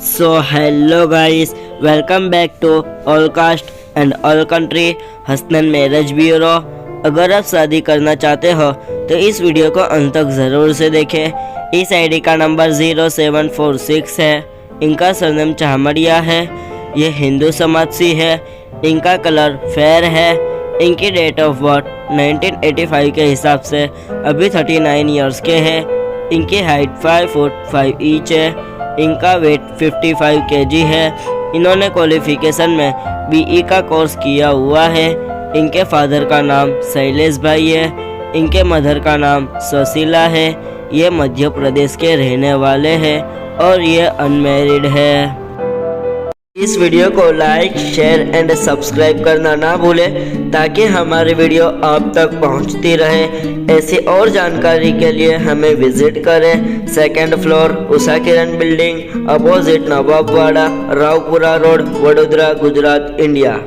So hello guys, welcome back to all caste and all country Hasnan marriage bureau. अगर आप शादी करना चाहते हो तो इस वीडियो को अंत तक ज़रूर से देखें। इस आईडी का नंबर 0746 है। इनका सरनेम चाहमड़िया है। ये हिंदू समाज से है। इनका कलर फेयर है। इनकी डेट ऑफ बर्थ 1985 के हिसाब से अभी 39 इयर्स के हैं। इनकी हाइट 5 फुट 5 इंच है। इनका वेट 55 केजी है। इन्होंने क्वालिफिकेशन में बीई का कोर्स किया हुआ है। इनके फादर का नाम शैलेश भाई है। इनके मदर का नाम सुशीला है। ये मध्य प्रदेश के रहने वाले हैं और ये अनमैरिड है। इस वीडियो को लाइक, शेयर एंड सब्सक्राइब करना ना भूलें ताकि हमारी वीडियो आप तक पहुंचती रहे। ऐसी और जानकारी के लिए हमें विजिट करें। Second floor Usha Kiran building, opposite Nawabwada, Raopura road, Vadodara, Gujarat, India.